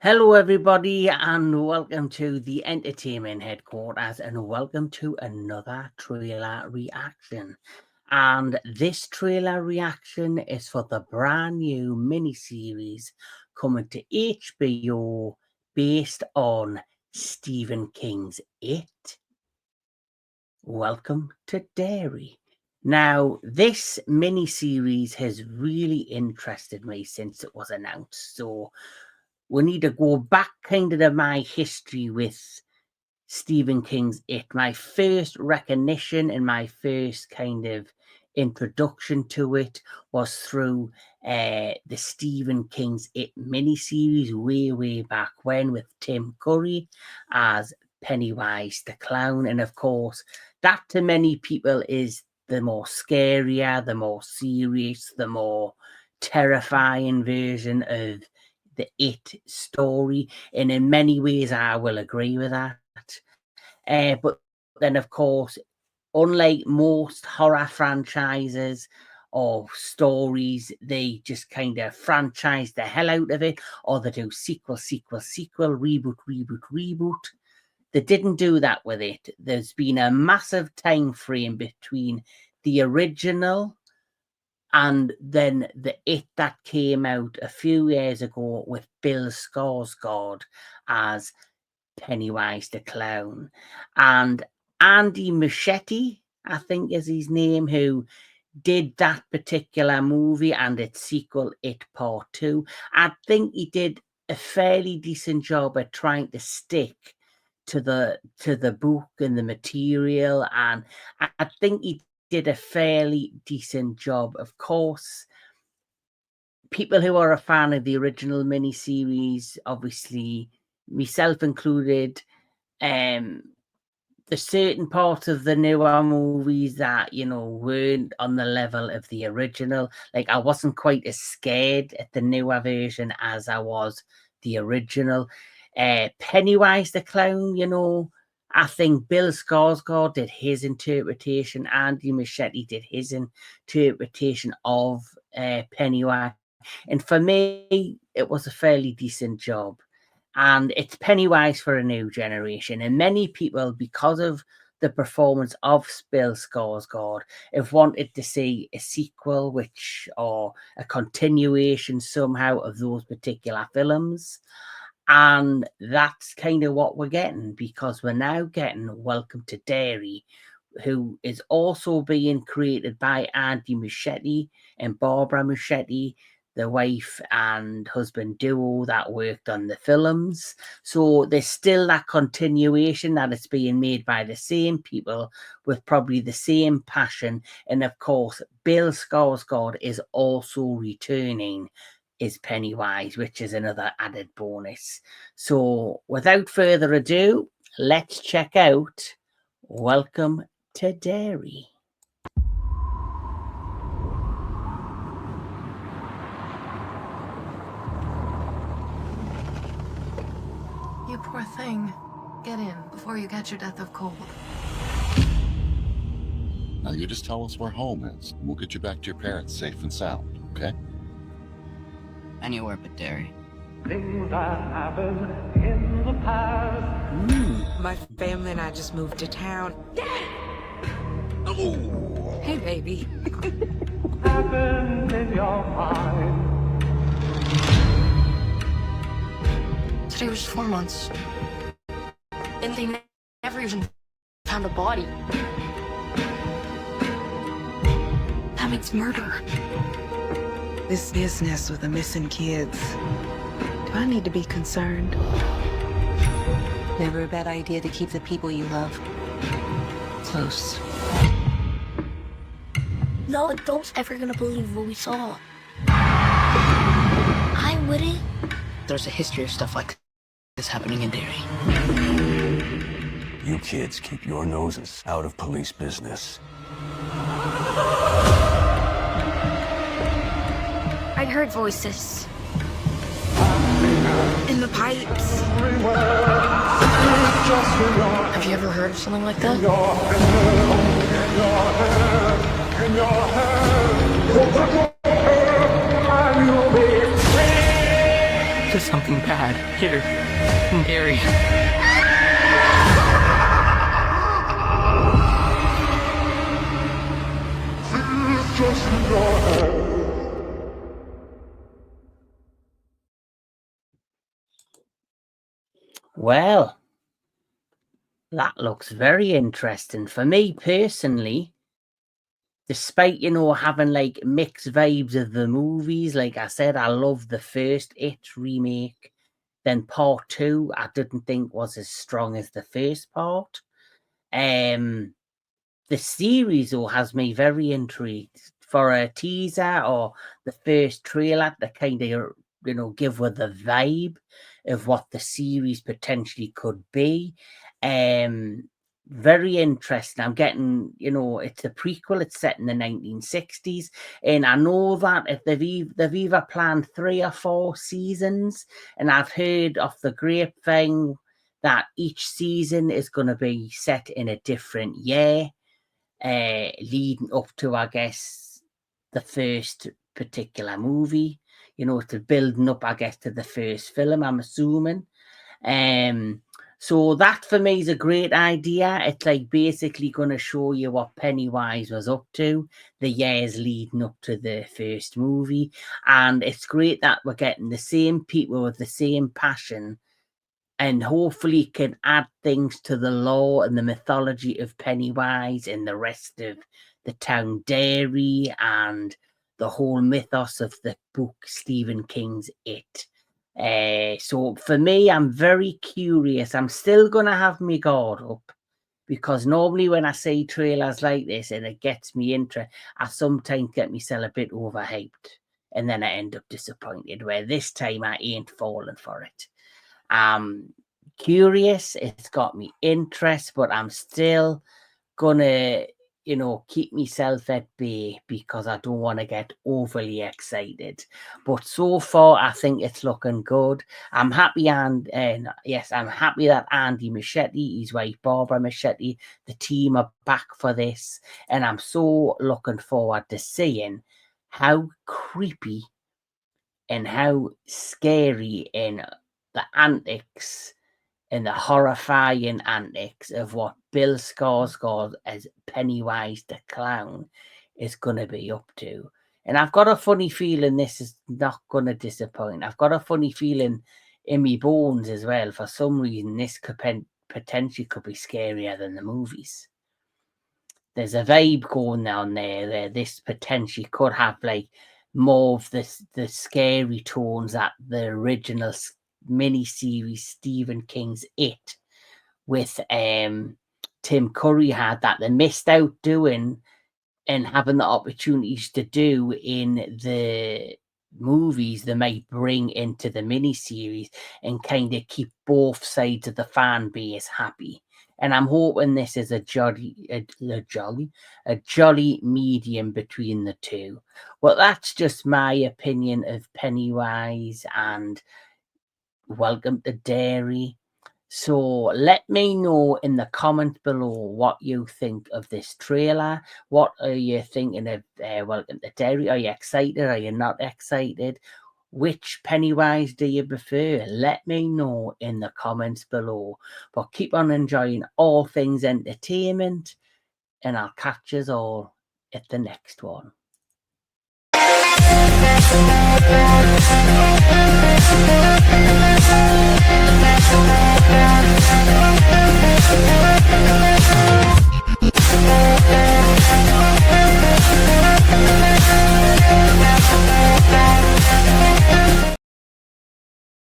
Hello, everybody, and welcome to the entertainment headquarters, and welcome to another trailer reaction. And this trailer reaction is for the brand new miniseries coming to HBO based on Stephen King's It. Welcome to Derry. Now, this miniseries has really interested me since it was announced, so we need to go back kind of to my history with Stephen King's It. My first recognition and my first kind of introduction to it was through the Stephen King's It miniseries way back when with Tim Curry as Pennywise the Clown. And of course, that to many people is the more scarier, the more serious, the more terrifying version of the It story, and in many ways I will agree with that. But then, of course, unlike most horror franchises or stories, they just kind of franchise the hell out of it, or they do sequel, reboot. They didn't do that with it. There's been a massive time frame between the original and then the It that came out a few years ago with Bill Skarsgård as Pennywise the Clown. And Andy Muschietti, I think is his name, who did that particular movie and its sequel, It Part 2. I think he did a fairly decent job at trying to stick to the book and the material, and I think he did a fairly decent job. Of course, people who are a fan of the original miniseries, obviously myself included, there's certain parts of the newer movies that, weren't on the level of the original. Like, I wasn't quite as scared at the newer version as I was the original. Pennywise the Clown, I think Bill Skarsgård did his interpretation. Andy Muschietti did his interpretation of Pennywise. And for me, it was a fairly decent job. And it's Pennywise for a new generation. And many people, because of the performance of Bill Skarsgård, have wanted to see a sequel, or a continuation somehow of those particular films. And that's kind of what we're getting, because we're now getting Welcome to Derry, who is also being created by Andy Muschietti and Barbara Muschietti, the wife and husband duo that worked on the films. So there's still that continuation, that it's being made by the same people with probably the same passion. And of course, Bill Skarsgård is also returning as Pennywise, which is another added bonus. So without further ado, let's check out Welcome to Derry. You poor thing. Get in before you catch your death of cold. Now you just tell us where home is, and we'll get you back to your parents safe and sound, okay? Anywhere but Derry. Things that happened in the past. My family and I just moved to town. Oh! Hey, baby. Happened in your mind. Today was 4 months. And they never even found a body. That means murder. This business with the missing kids. Do I need to be concerned? Never a bad idea to keep the people you love close. No adult's ever gonna believe what we saw. I wouldn't. There's a history of stuff like this happening in Derry. You kids keep your noses out of police business. I heard voices. In the pipes. Have you ever heard of something like that? to something bad here in Derry. Well, that looks very interesting. For me personally, despite, having like mixed vibes of the movies, like I said, I love the first It remake. Then part 2, I didn't think was as strong as the first part. The series, though, has me very intrigued. For a teaser or the first trailer, that kind of, give with the vibe of what the series potentially could be. Very interesting. I'm getting, it's a prequel. It's set in the 1960s, and I know that if they've either planned 3 or 4 seasons, and I've heard off the grapevine that each season is going to be set in a different year, leading up to, I guess, the first particular movie. To building up, I guess, to the first film, I'm assuming. So that for me is a great idea. It's like basically going to show you what Pennywise was up to the years leading up to the first movie. And it's great that we're getting the same people with the same passion, and hopefully can add things to the lore and the mythology of Pennywise and the rest of the town Derry and the whole mythos of the book Stephen King's It. So for me, I'm very curious. I'm still going to have my guard up, because normally when I see trailers like this and it gets me interested, I sometimes get myself a bit overhyped and then I end up disappointed, where this time I ain't falling for it. I'm curious, it's got me interest, but I'm still gonna, keep myself at bay because I don't want to get overly excited. But so far, I think it's looking good. I'm happy, and yes, I'm happy that Andy Machete, his wife Barbara Machete, the team are back for this, and I'm so looking forward to seeing how creepy and how scary and the antics and the horrifying antics of what Bill Skarsgård as Pennywise the Clown is going to be up to. And I've got a funny feeling this is not going to disappoint. I've got a funny feeling in me bones as well. For some reason, this could potentially could be scarier than the movies. There's a vibe going on there. This potentially could have like more of the scary tones that the original miniseries Stephen King's It with Tim Curry had, that they missed out doing and having the opportunities to do in the movies. They might bring into the miniseries and kind of keep both sides of the fan base happy. And I'm hoping this is a jolly medium between the two. Well, that's just my opinion of Pennywise and Welcome to Derry. So let me know in the comments below what you think of this trailer. What are you thinking of Welcome to Derry? Are you excited? Are you not excited? Which Pennywise do you prefer? Let me know in the comments below. But keep on enjoying all things entertainment, and I'll catch us all at the next one.